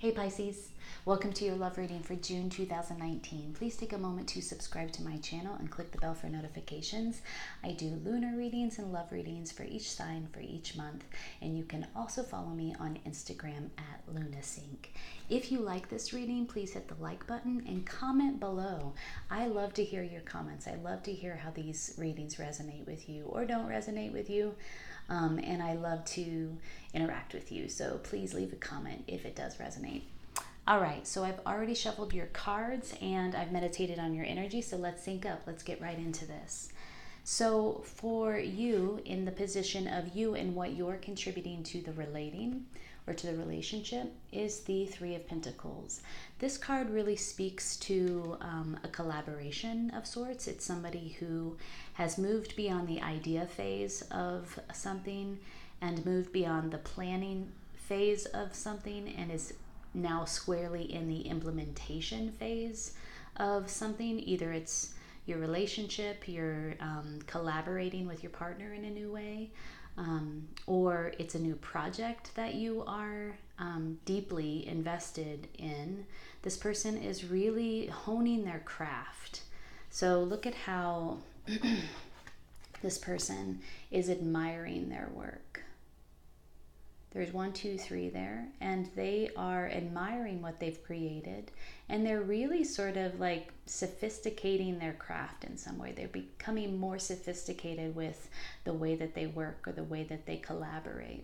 Hey Pisces, welcome to your love reading for June 2019. Please take a moment to subscribe to my channel and click the bell for notifications. I do lunar readings and love readings for each sign for each month, and you can also follow me on Instagram at Lunasync. If you like this reading, please hit the like button and comment below. I love to hear your comments. I love to hear how these readings resonate with you or don't resonate with you. And I love to interact with you, so please leave a comment if it does resonate. All right, so I've already shuffled your cards and I've meditated on your energy, so let's sync up. Let's get right into this. So for you, in the position of you and what you're contributing to the relating or to the relationship is the Three of Pentacles. This card really speaks to a collaboration of sorts. It's somebody who has moved beyond the idea phase of something and moved beyond the planning phase of something and is now squarely in the implementation phase of something. Either it's your relationship, you're collaborating with your partner in a new way, or it's a new project that you are deeply invested in. This person is really honing their craft. So look at how this person is admiring their work. There's 1, 2, 3 there, and they are admiring what they've created, and they're really sort of like sophisticating their craft in some way. They're becoming more sophisticated with the way that they work or the way that they collaborate.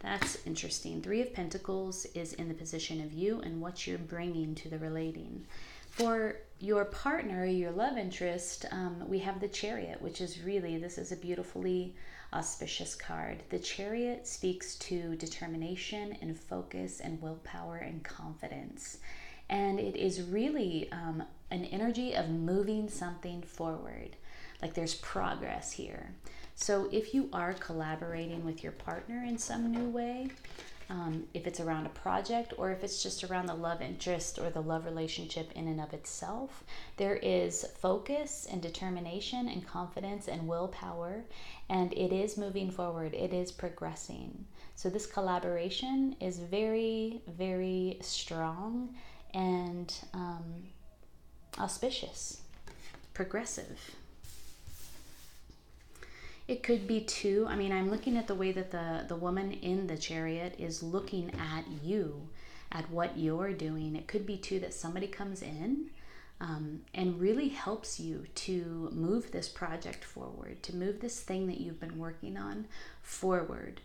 That's interesting. Three of Pentacles is in the position of you and what you're bringing to the relating. For your partner, your love interest, we have the Chariot, which is really, this is a beautifully auspicious card. The Chariot speaks to determination and focus and willpower and confidence. And it is really an energy of moving something forward. Like there's progress here. So if you are collaborating with your partner in some new way, if it's around a project or if it's just around the love interest or the love relationship in and of itself, there is focus and determination and confidence and willpower, and it is moving forward. It is progressing. So this collaboration is very, very strong and auspicious, progressive. It could be two. I mean, I'm looking at the way that the woman in the Chariot is looking at you, at what you're doing. It could be too that somebody comes in and really helps you to move this project forward, to move this thing that you've been working on forward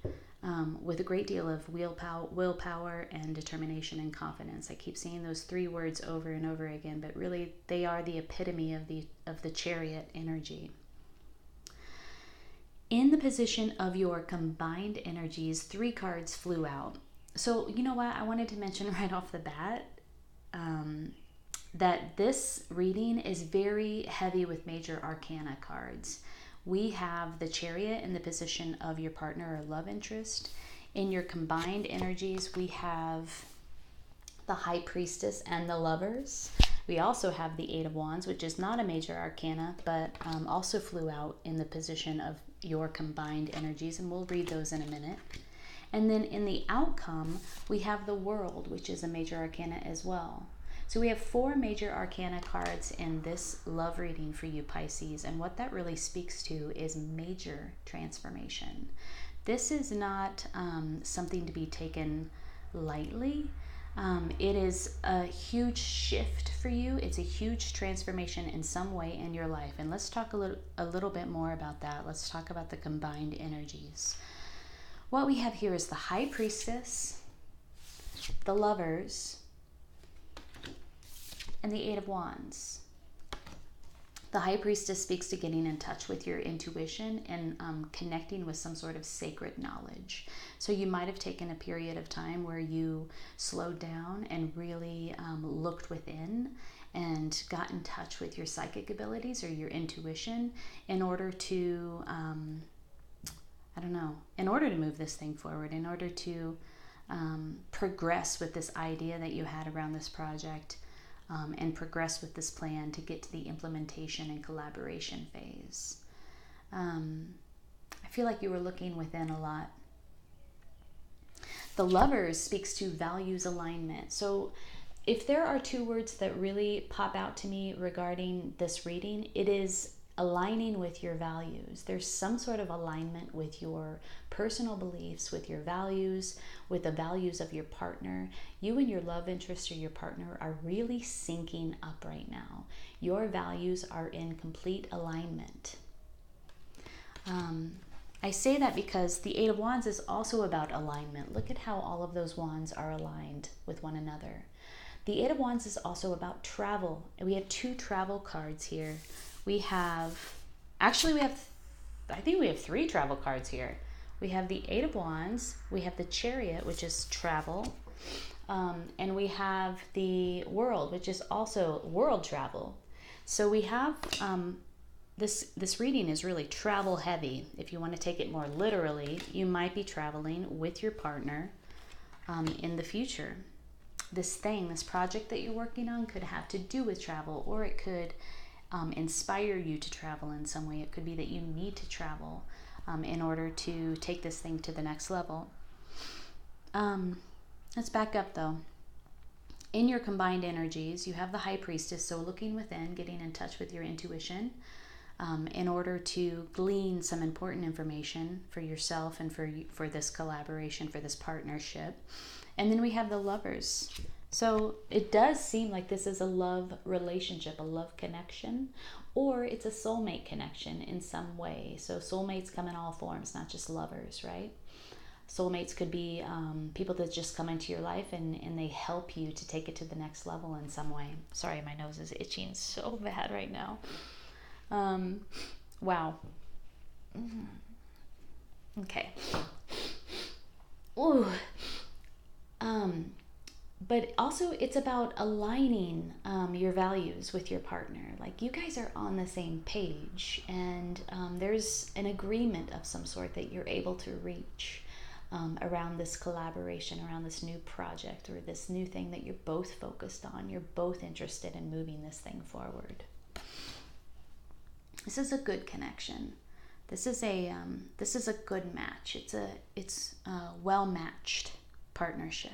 with a great deal of willpower and determination and confidence. I keep seeing those three words over and over again, but really they are the epitome of the Chariot energy. In the position of your combined energies, 3 cards flew out. So you know what? I wanted to mention right off the bat that this reading is very heavy with major arcana cards. We have the Chariot in the position of your partner or love interest. In your combined energies, we have the High Priestess and the Lovers. We also have the Eight of Wands, which is not a major arcana, but also flew out in the position of your combined energies, and we'll read those in a minute. And then in the outcome, we have the World, which is a major arcana as well. So we have 4 major arcana cards in this love reading for you, Pisces, and what that really speaks to is major transformation. This is not something to be taken lightly. It is a huge shift for you. It's a huge transformation in some way in your life. And let's talk a little bit more about that. Let's talk about the combined energies. What we have here is the High Priestess, the Lovers, and the Eight of Wands. The High Priestess speaks to getting in touch with your intuition and connecting with some sort of sacred knowledge. So you might have taken a period of time where you slowed down and really looked within and got in touch with your psychic abilities or your intuition in order to, in order to move this thing forward, in order to progress with this idea that you had around this project. And progress with this plan to get to the implementation and collaboration phase. I feel like you were looking within a lot. The Lovers speaks to values alignment. So if there are two words that really pop out to me regarding this reading, it is aligning with your values. There's some sort of alignment with your personal beliefs, with your values, with the values of your partner. You and your love interest or your partner are really syncing up right now. Your values are in complete alignment. I say that because the Eight of Wands is also about alignment. Look at how all of those wands are aligned with one another. The Eight of Wands is also about travel. And we have two travel cards here. I think we have three travel cards here. We have the Eight of Wands, we have the Chariot, which is travel, and we have the World, which is also world travel. So we have, this reading is really travel heavy. If you want to take it more literally, you might be traveling with your partner in the future. This project that you're working on could have to do with travel, or it could inspire you to travel in some way. It could be that you need to travel in order to take this thing to the next level. Let's back up though. In your combined energies, you have the High Priestess, so looking within, getting in touch with your intuition in order to glean some important information for yourself and for this collaboration, for this partnership. And then we have the Lovers. So it does seem like this is a love relationship, a love connection, or it's a soulmate connection in some way. So soulmates come in all forms, not just lovers, right? Soulmates could be people that just come into your life and they help you to take it to the next level in some way. Sorry, my nose is itching so bad right now. Wow. Okay. Ooh. But also it's about aligning your values with your partner. Like you guys are on the same page, and there's an agreement of some sort that you're able to reach around this collaboration, around this new project or this new thing that you're both focused on. You're both interested in moving this thing forward. This is a good connection. This is a good match. It's a well-matched partnership.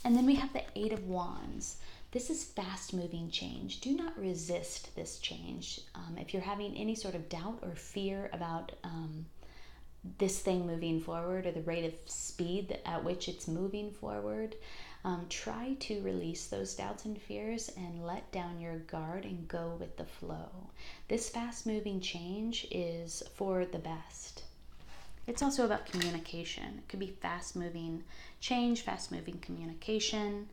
And then we have the Eight of Wands. This is fast-moving change. Do not resist this change. If you're having any sort of doubt or fear about this thing moving forward or the rate of speed at which it's moving forward, try to release those doubts and fears and let down your guard and go with the flow. This fast-moving change is for the best. It's also about communication. It could be fast-moving change, fast-moving communication.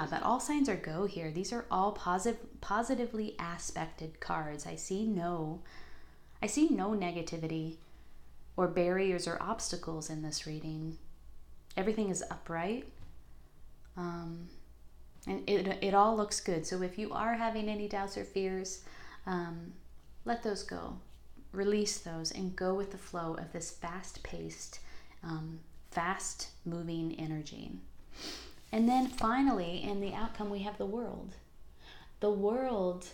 But all signs are go here. These are all positively aspected cards. I see no negativity or barriers or obstacles in this reading. Everything is upright. And it all looks good. So if you are having any doubts or fears, let those go. Release those and go with the flow of this fast-paced, fast-moving energy. And then finally, in the outcome, we have the World. The World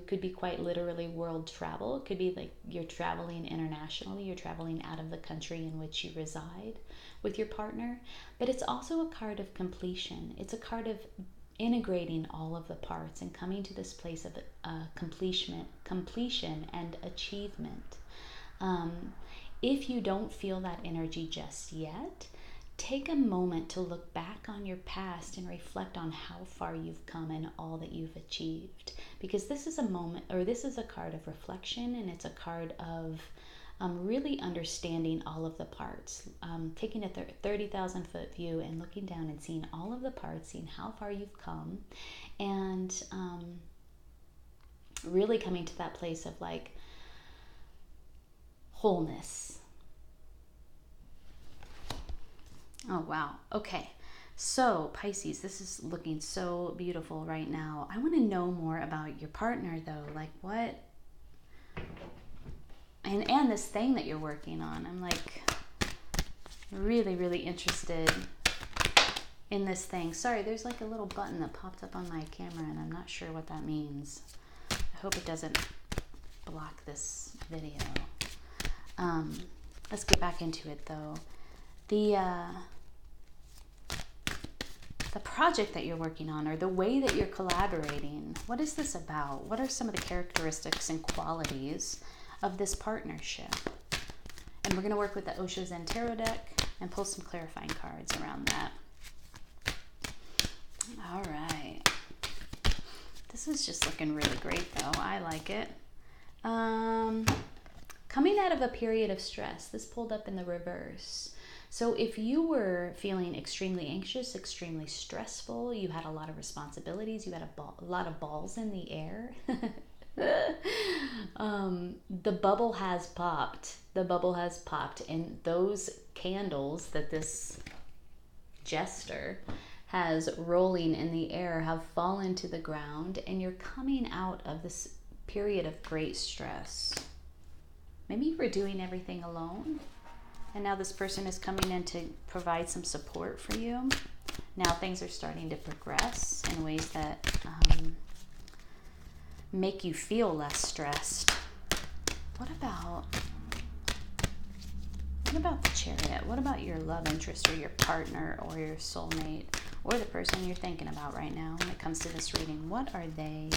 could be quite literally world travel. It could be like you're traveling internationally, you're traveling out of the country in which you reside with your partner. But it's also a card of completion. It's a card of integrating all of the parts and coming to this place of completion and achievement. If you don't feel that energy just yet, take a moment to look back on your past and reflect on how far you've come and all that you've achieved. Because this is a card of reflection, and it's a card of really understanding all of the parts, taking a 30,000 foot view and looking down and seeing all of the parts, seeing how far you've come, and really coming to that place of like wholeness. Oh, wow. Okay. So Pisces, this is looking so beautiful right now. I want to know more about your partner though. Like what? And this thing that you're working on. I'm like really, really interested in this thing. Sorry, there's like a little button that popped up on my camera and I'm not sure what that means. I hope it doesn't block this video. Let's get back into it though. The project that you're working on, or the way that you're collaborating, what is this about? What are some of the characteristics and qualities of this partnership? And we're going to work with the Osho Zen Tarot deck and pull some clarifying cards around that. All right. This is just looking really great though. I like it. Coming out of a period of stress. This pulled up in the reverse. So if you were feeling extremely anxious, extremely stressful, you had a lot of responsibilities, you had a lot of balls in the air, the bubble has popped. The bubble has popped, and those candles that this jester has rolling in the air have fallen to the ground, and you're coming out of this period of great stress. Maybe you were doing everything alone, and now this person is coming in to provide some support for you. Now things are starting to progress in ways that make you feel less stressed. What about the Chariot? What about your love interest or your partner or your soulmate or the person you're thinking about right now when it comes to this reading? What are they?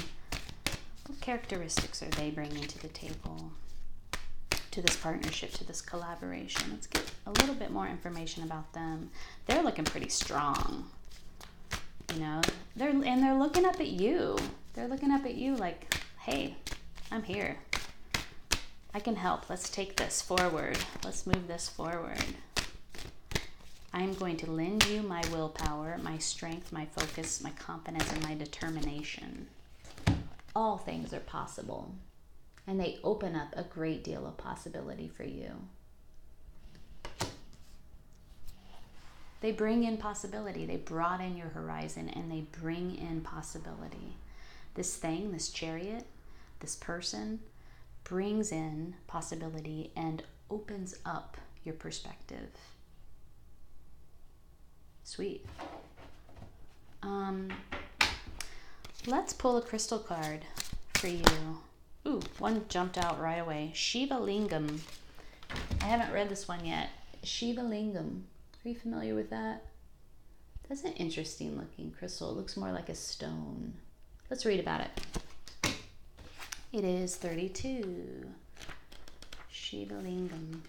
What characteristics are they bringing to the table, to this partnership, to this collaboration? Let's get a little bit more information about them. They're looking pretty strong. You know, they're looking up at you. They're looking up at you like, hey, I'm here. I can help. Let's take this forward. Let's move this forward. I'm going to lend you my willpower, my strength, my focus, my confidence, and my determination. All things are possible, and they open up a great deal of possibility for you. They bring in possibility. They broaden your horizon, and they bring in possibility. This thing, this Chariot, this person, brings in possibility and opens up your perspective. Sweet. Let's pull a crystal card for you. Ooh, one jumped out right away. Shiva Lingam. I haven't read this one yet. Shiva Lingam. Are you familiar with that? That's an interesting looking crystal. It looks more like a stone. Let's read about it. It is 32. Shiva Lingam.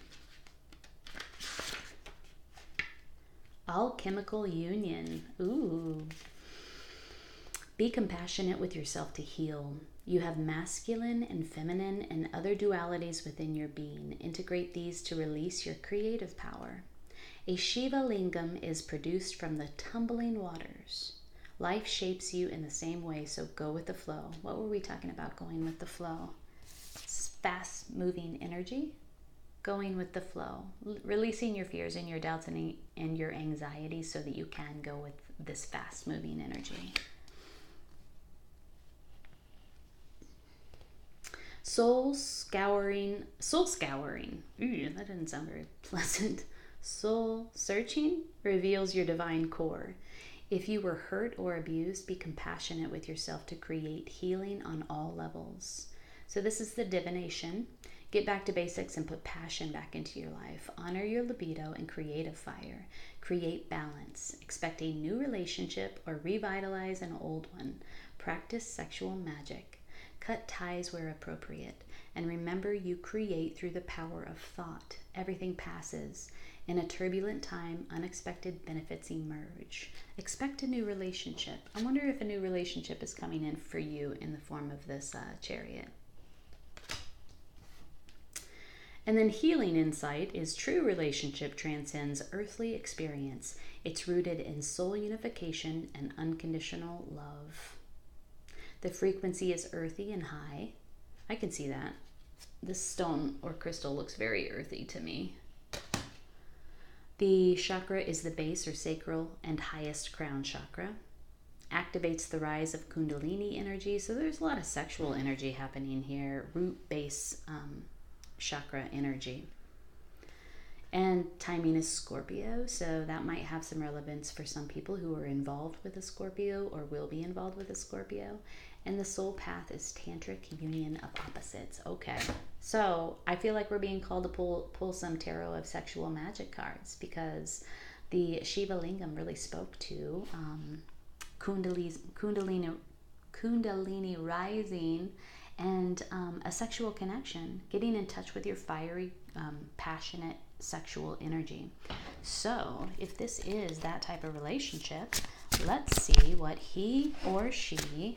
Alchemical union. Ooh. Be compassionate with yourself to heal. You have masculine and feminine and other dualities within your being. Integrate these to release your creative power. A Shiva Lingam is produced from the tumbling waters. Life shapes you in the same way, so go with the flow. What were we talking about going with the flow? Fast moving energy. Going with the flow. Releasing your fears and your doubts and your anxieties so that you can go with this fast moving energy. Soul scouring. Ooh, that didn't sound very pleasant. Soul searching reveals your divine core. If you were hurt or abused, be compassionate with yourself to create healing on all levels. So this is the divination. Get back to basics and put passion back into your life. Honor your libido and creative fire. Create balance. Expect a new relationship or revitalize an old one. Practice sexual magic. Cut ties where appropriate. And remember, you create through the power of thought. Everything passes. In a turbulent time, unexpected benefits emerge. Expect a new relationship. I wonder if a new relationship is coming in for you in the form of this Chariot. And then healing insight is true relationship transcends earthly experience. It's rooted in soul unification and unconditional love. The frequency is earthy and high. I can see that. This stone or crystal looks very earthy to me. The chakra is the base or sacral and highest crown chakra. Activates the rise of Kundalini energy. So there's a lot of sexual energy happening here. Root base chakra energy. And timing is Scorpio. So that might have some relevance for some people who are involved with a Scorpio or will be involved with a Scorpio. And the soul path is tantric union of opposites. Okay. So I feel like we're being called to pull some tarot of sexual magic cards, because the Shiva Lingam really spoke to Kundalini rising, and a sexual connection, getting in touch with your fiery, passionate sexual energy. So if this is that type of relationship, let's see what he or she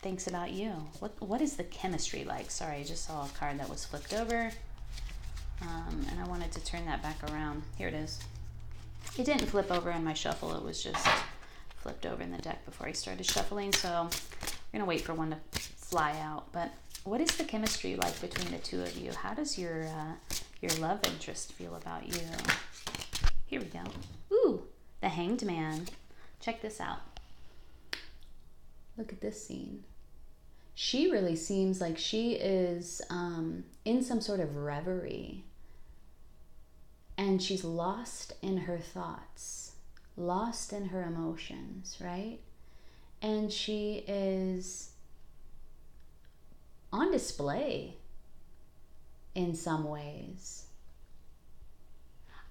thinks about you. What is the chemistry like? Sorry, I just saw a card that was flipped over, and I wanted to turn that back around. Here it is. It didn't flip over in my shuffle, it was just flipped over in the deck before I started shuffling, so we're gonna wait for one to fly out. But what is the chemistry like between the two of you? How does your love interest feel about you? Here we go. Ooh, the Hanged Man. Check this out. Look at this scene. She really seems like she is in some sort of reverie, and she's lost in her thoughts, lost in her emotions, right? And she is on display in some ways.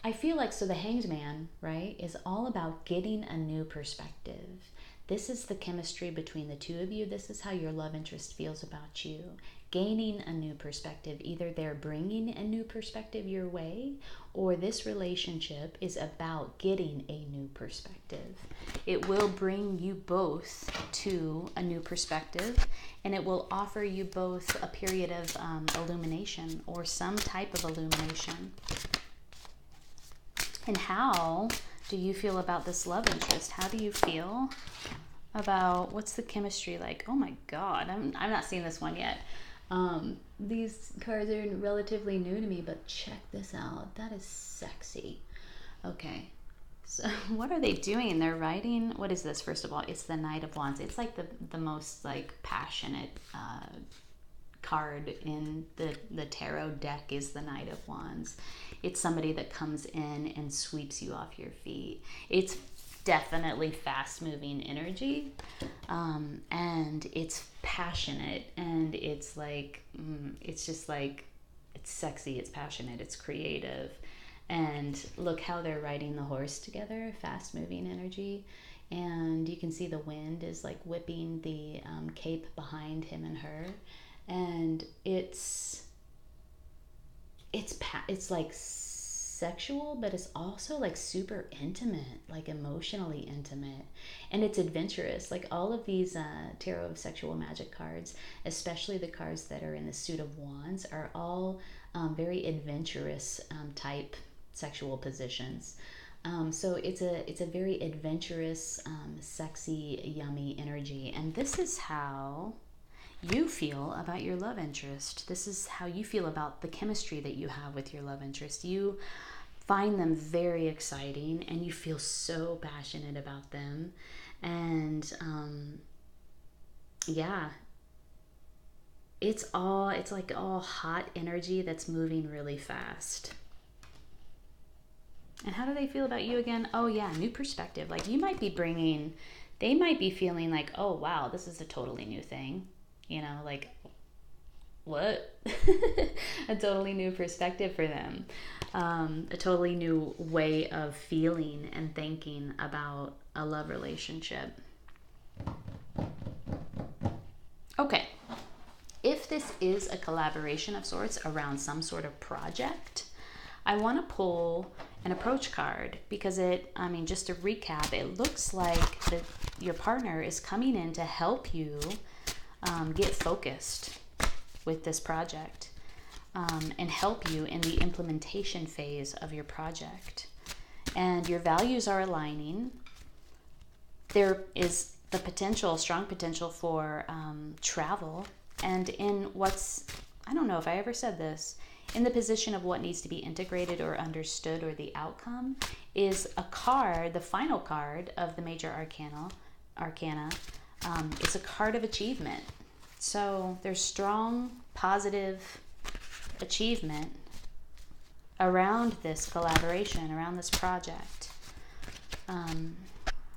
I feel like, so the Hanged Man, right, is all about getting a new perspective. This is the chemistry between the two of you. This is how your love interest feels about you. Gaining a new perspective. Either they're bringing a new perspective your way, or this relationship is about getting a new perspective. It will bring you both to a new perspective, and it will offer you both a period of illumination, or some type of illumination. And how do you feel about this love interest? How do you feel about, what's the chemistry like? Oh my God, I'm not seeing this one yet. These cards are relatively new to me, but check this out. That is sexy. Okay, so what are they doing? They're writing, what is this? First of all, it's the Knight of Wands. It's like the most like passionate card in the tarot deck is the Knight of Wands. It's somebody that comes in and sweeps you off your feet. It's definitely fast-moving energy, and it's passionate, and it's like, it's just like, it's sexy, it's passionate, it's creative. And look how they're riding the horse together, fast-moving energy. And you can see the wind is like whipping the cape behind him and her. And it's like sexual, but it's also like super intimate, like emotionally intimate, and it's adventurous. Like all of these tarot of sexual magic cards, especially the cards that are in the suit of wands, are all very adventurous type sexual positions. So it's a very adventurous, sexy, yummy energy. And this is how you feel about your love interest. This is how you feel about the chemistry that you have with your love interest. You find them very exciting, and you feel so passionate about them. And yeah, it's like all hot energy that's moving really fast. And how do they feel about you again? Oh yeah, new perspective. Like you might be bringing, they might be feeling like, oh wow, this is a totally new thing. You know, like, what? A totally new perspective for them. A totally new way of feeling and thinking about a love relationship. Okay. If this is a collaboration of sorts around some sort of project, I want to pull an approach card, because just to recap, it looks like your partner is coming in to help you get focused with this project, and help you in the implementation phase of your project. And your values are aligning. There is the strong potential for travel, and in I don't know if I ever said this, in the position of what needs to be integrated or understood, or the outcome, is a card, the final card of the major arcana. It's a card of achievement. So there's strong, positive achievement around this collaboration, around this project.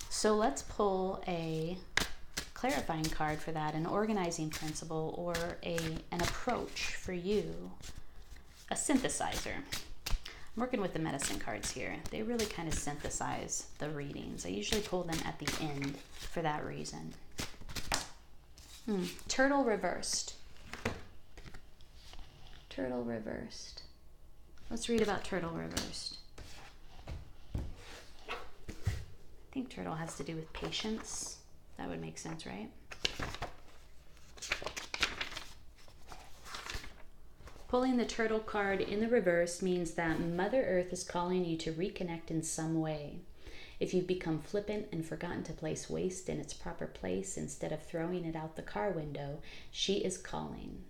So let's pull a clarifying card for that, an organizing principle, or an approach for you, a synthesizer. I'm working with the medicine cards here. They really kind of synthesize the readings. I usually pull them at the end for that reason. Turtle reversed. Turtle reversed. Let's read about turtle reversed. I think turtle has to do with patience. That would make sense, right? Pulling the turtle card in the reverse means that Mother Earth is calling you to reconnect in some way. If you've become flippant and forgotten to place waste in its proper place instead of throwing it out the car window, she is calling.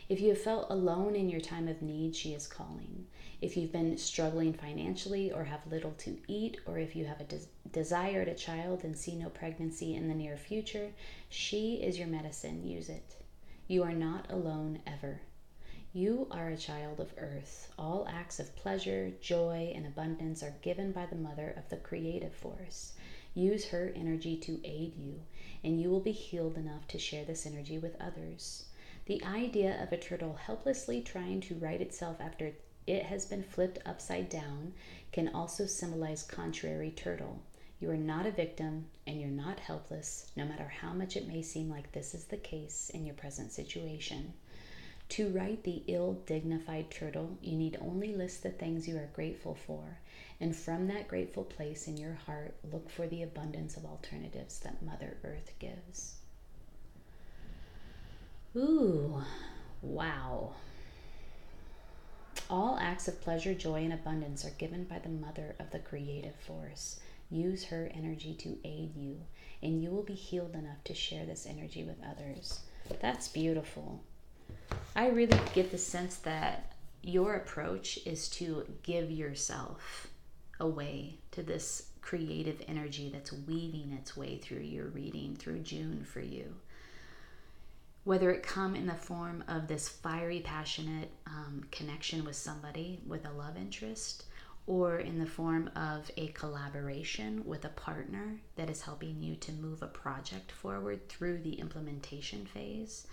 If you have felt alone in your time of need, she is calling. If you've been struggling financially or have little to eat, or if you have a desired a child and see no pregnancy in the near future, she is your medicine. Use it. You are not alone ever. You are a child of Earth. All acts of pleasure, joy, and abundance are given by the mother of the creative force. Use her energy to aid you, and you will be healed enough to share this energy with others. The idea of a turtle helplessly trying to right itself after it has been flipped upside down can also symbolize contrary turtle. You are not a victim, and you're not helpless, no matter how much it may seem like this is the case in your present situation. To right the ill-dignified turtle, you need only list the things you are grateful for, and from that grateful place in your heart, look for the abundance of alternatives that Mother Earth gives. Ooh, wow. All acts of pleasure, joy, and abundance are given by the mother of the creative force. Use her energy to aid you, and you will be healed enough to share this energy with others. That's beautiful. I really get the sense that your approach is to give yourself away to this creative energy that's weaving its way through your reading through June for you. Whether it come in the form of this fiery, passionate connection with somebody, with a love interest, or in the form of a collaboration with a partner that is helping you to move a project forward through the implementation phase,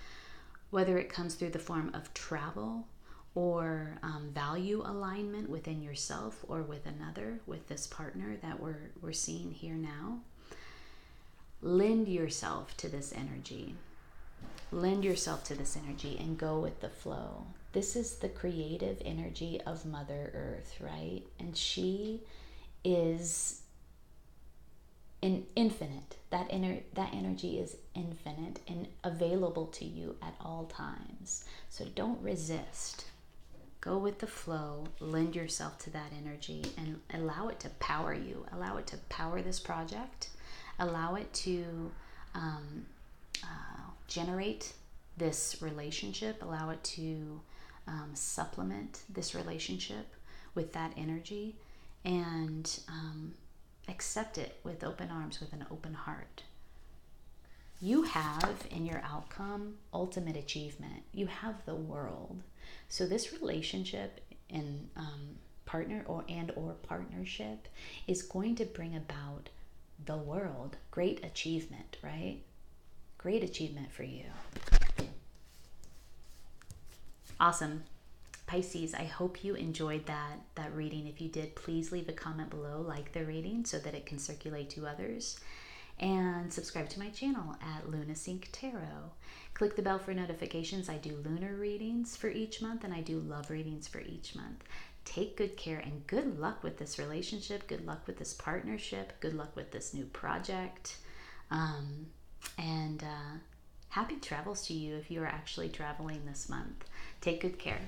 whether it comes through the form of travel or value alignment within yourself or with another, with this partner that we're seeing here now. Lend yourself to this energy. Lend yourself to this energy and go with the flow. This is the creative energy of Mother Earth, right? And she is infinite. That energy is infinite and available to you at all times. So don't resist. Go with the flow. Lend yourself to that energy and allow it to power you. Allow it to power this project. Allow it to generate this relationship. Allow it to supplement this relationship with that energy, and accept it with open arms, with an open heart. You have in your outcome ultimate achievement. You have the world. So this relationship and partner or partnership is going to bring about the world. Great achievement, right? Great achievement for you. Awesome. Pisces, I hope you enjoyed that reading. If you did, please leave a comment below, like the reading so that it can circulate to others. And subscribe to my channel at LunaSync Tarot. Click the bell for notifications. I do lunar readings for each month, and I do love readings for each month. Take good care and good luck with this relationship. Good luck with this partnership. Good luck with this new project. And happy travels to you if you are actually traveling this month. Take good care.